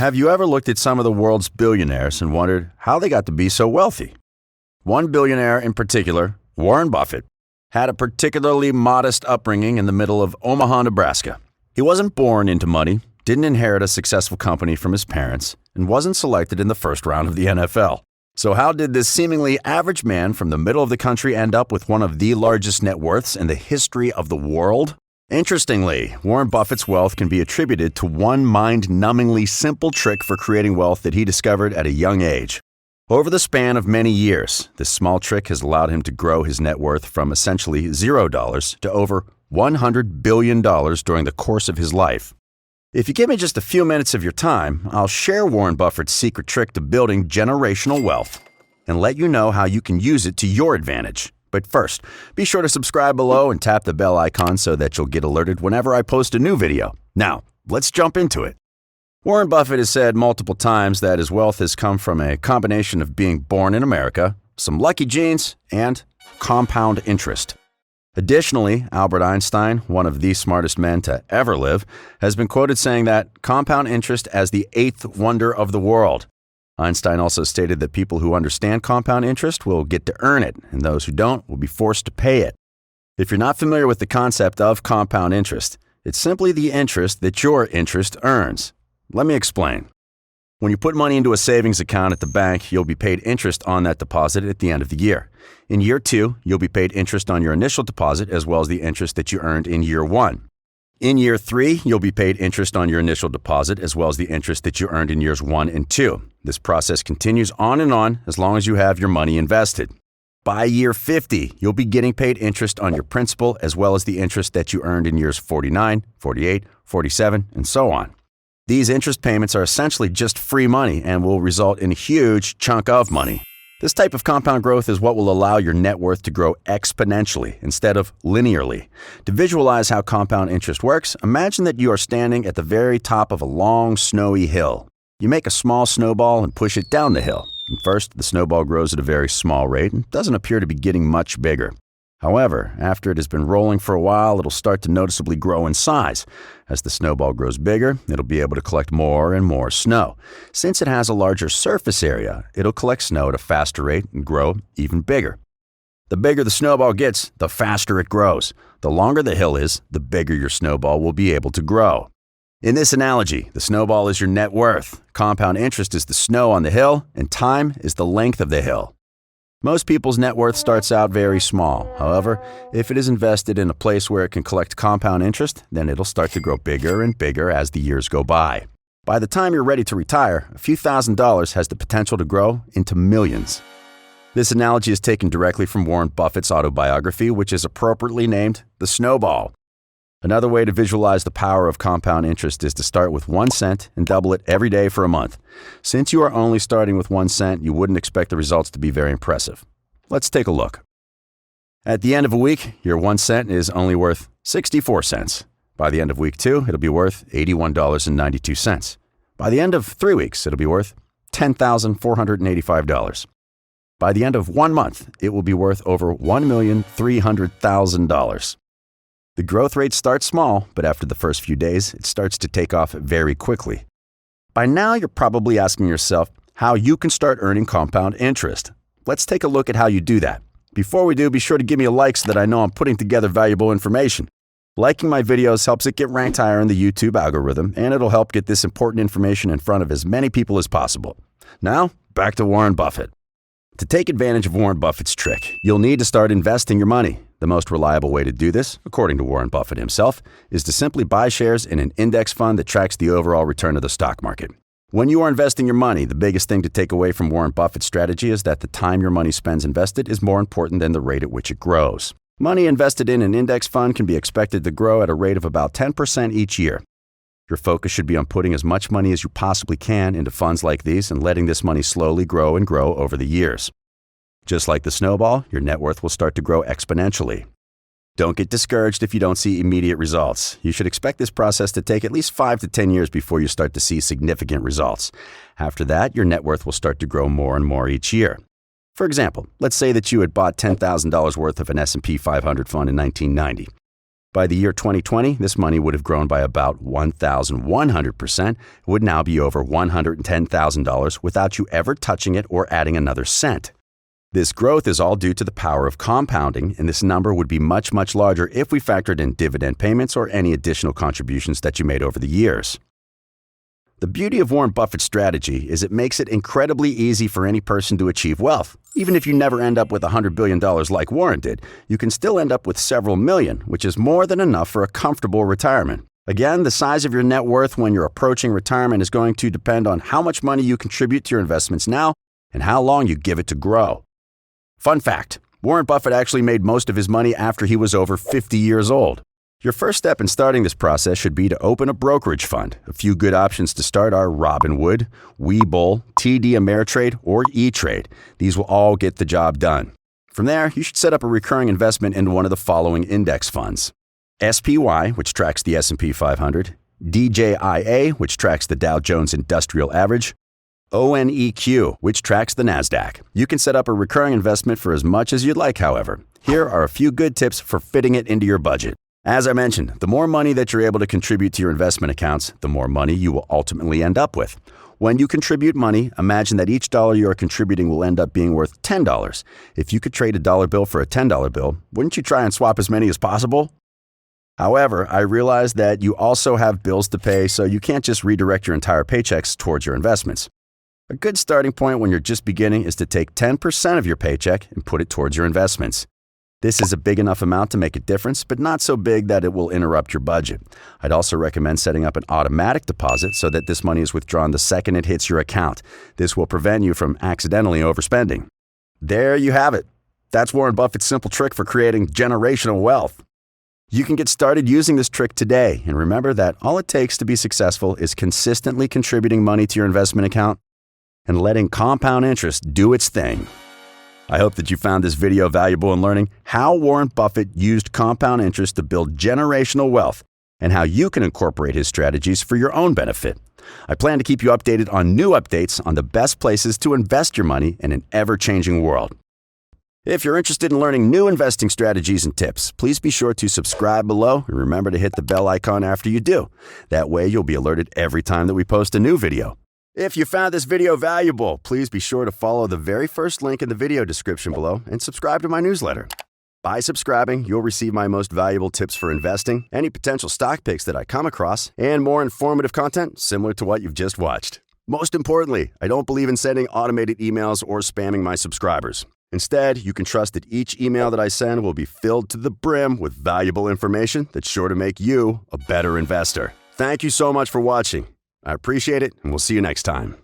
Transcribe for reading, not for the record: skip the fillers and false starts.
Have you ever looked at some of the world's billionaires and wondered how they got to be so wealthy? One billionaire in particular, Warren Buffett, had a particularly modest upbringing in the middle of Omaha, Nebraska. He wasn't born into money, didn't inherit a successful company from his parents, and wasn't selected in the first round of the NFL. So how did this seemingly average man from the middle of the country end up with one of the largest net worths in the history of the world? Interestingly, Warren Buffett's wealth can be attributed to one mind-numbingly simple trick for creating wealth that he discovered at a young age. Over the span of many years, this small trick has allowed him to grow his net worth from essentially $0 to over $100 billion during the course of his life. If you give me just a few minutes of your time, I'll share Warren Buffett's secret trick to building generational wealth and let you know how you can use it to your advantage. But first, be sure to subscribe below and tap the bell icon so that you'll get alerted whenever I post a new video. Now, let's jump into it. Warren Buffett has said multiple times that his wealth has come from a combination of being born in America, some lucky genes, and compound interest. Additionally, Albert Einstein, one of the smartest men to ever live, has been quoted saying that compound interest as the eighth wonder of the world. Einstein also stated that people who understand compound interest will get to earn it, and those who don't will be forced to pay it. If you're not familiar with the concept of compound interest, it's simply the interest that your interest earns. Let me explain. When you put money into a savings account at the bank, you'll be paid interest on that deposit at the end of the year. In year 2, you'll be paid interest on your initial deposit as well as the interest that you earned in year 1. In year 3, you'll be paid interest on your initial deposit as well as the interest that you earned in years 1 and 2. This process continues on and on as long as you have your money invested. By year 50, you'll be getting paid interest on your principal as well as the interest that you earned in years 49, 48, 47, and so on. These interest payments are essentially just free money and will result in a huge chunk of money. This type of compound growth is what will allow your net worth to grow exponentially instead of linearly. To visualize how compound interest works, imagine that you are standing at the very top of a long, snowy hill. You make a small snowball and push it down the hill. And first, the snowball grows at a very small rate and doesn't appear to be getting much bigger. However, after it has been rolling for a while, it'll start to noticeably grow in size. As the snowball grows bigger, it'll be able to collect more and more snow. Since it has a larger surface area, it'll collect snow at a faster rate and grow even bigger. The bigger the snowball gets, the faster it grows. The longer the hill is, the bigger your snowball will be able to grow. In this analogy, the snowball is your net worth, compound interest is the snow on the hill, and time is the length of the hill. Most people's net worth starts out very small. However, if it is invested in a place where it can collect compound interest, then it'll start to grow bigger and bigger as the years go by. By the time you're ready to retire, a few $1,000s has the potential to grow into millions. This analogy is taken directly from Warren Buffett's autobiography, which is appropriately named The Snowball. Another way to visualize the power of compound interest is to start with 1 cent and double it every day for a month. Since you are only starting with 1 cent, you wouldn't expect the results to be very impressive. Let's take a look. At the end of a week, your 1 cent is only worth 64 cents. By the end of week 2, it'll be worth $81.92. By the end of 3 weeks, it'll be worth $10,485. By the end of 1 month, it will be worth over $1,300,000. The growth rate starts small, but after the first few days, it starts to take off very quickly. By now, you're probably asking yourself how you can start earning compound interest. Let's take a look at how you do that. Before we do, be sure to give me a like so that I know I'm putting together valuable information. Liking my videos helps it get ranked higher in the YouTube algorithm, and it'll help get this important information in front of as many people as possible. Now, back to Warren Buffett. To take advantage of Warren Buffett's trick, you'll need to start investing your money. The most reliable way to do this, according to Warren Buffett himself, is to simply buy shares in an index fund that tracks the overall return of the stock market. When you are investing your money, the biggest thing to take away from Warren Buffett's strategy is that the time your money spends invested is more important than the rate at which it grows. Money invested in an index fund can be expected to grow at a rate of about 10% each year. Your focus should be on putting as much money as you possibly can into funds like these and letting this money slowly grow and grow over the years. Just like the snowball, your net worth will start to grow exponentially. Don't get discouraged if you don't see immediate results. You should expect this process to take at least 5 to 10 years before you start to see significant results. After that, your net worth will start to grow more and more each year. For example, let's say that you had bought $10,000 worth of an S&P 500 fund in 1990. By the year 2020, this money would have grown by about 1,100%. It would now be over $110,000 without you ever touching it or adding another cent. This growth is all due to the power of compounding, and this number would be much, much larger if we factored in dividend payments or any additional contributions that you made over the years. The beauty of Warren Buffett's strategy is it makes it incredibly easy for any person to achieve wealth. Even if you never end up with $100 billion like Warren did, you can still end up with several million, which is more than enough for a comfortable retirement. Again, the size of your net worth when you're approaching retirement is going to depend on how much money you contribute to your investments now and how long you give it to grow. Fun fact, Warren Buffett actually made most of his money after he was over 50 years old. Your first step in starting this process should be to open a brokerage fund. A few good options to start are Robinhood, Webull, TD Ameritrade, or E-Trade. These will all get the job done. From there, you should set up a recurring investment in one of the following index funds. SPY, which tracks the S&P 500, DJIA, which tracks the Dow Jones Industrial Average, ONEQ, which tracks the NASDAQ. You can set up a recurring investment for as much as you'd like, however. Here are a few good tips for fitting it into your budget. As I mentioned, the more money that you're able to contribute to your investment accounts, the more money you will ultimately end up with. When you contribute money, imagine that each dollar you are contributing will end up being worth $10. If you could trade a dollar bill for a $10 bill, wouldn't you try and swap as many as possible? However, I realize that you also have bills to pay, so you can't just redirect your entire paychecks towards your investments. A good starting point when you're just beginning is to take 10% of your paycheck and put it towards your investments. This is a big enough amount to make a difference, but not so big that it will interrupt your budget. I'd also recommend setting up an automatic deposit so that this money is withdrawn the second it hits your account. This will prevent you from accidentally overspending. There you have it. That's Warren Buffett's simple trick for creating generational wealth. You can get started using this trick today, and remember that all it takes to be successful is consistently contributing money to your investment account and letting compound interest do its thing. I hope that you found this video valuable in learning how Warren Buffett used compound interest to build generational wealth and how you can incorporate his strategies for your own benefit. I plan to keep you updated on new updates on the best places to invest your money in an ever-changing world. If you're interested in learning new investing strategies and tips, please be sure to subscribe below and remember to hit the bell icon after you do. That way you'll be alerted every time that we post a new video. If you found this video valuable, please be sure to follow the very first link in the video description below and subscribe to my newsletter. By subscribing, you'll receive my most valuable tips for investing, any potential stock picks that I come across, and more informative content similar to what you've just watched. Most importantly, I don't believe in sending automated emails or spamming my subscribers. Instead, you can trust that each email that I send will be filled to the brim with valuable information that's sure to make you a better investor. Thank you so much for watching. I appreciate it, and we'll see you next time.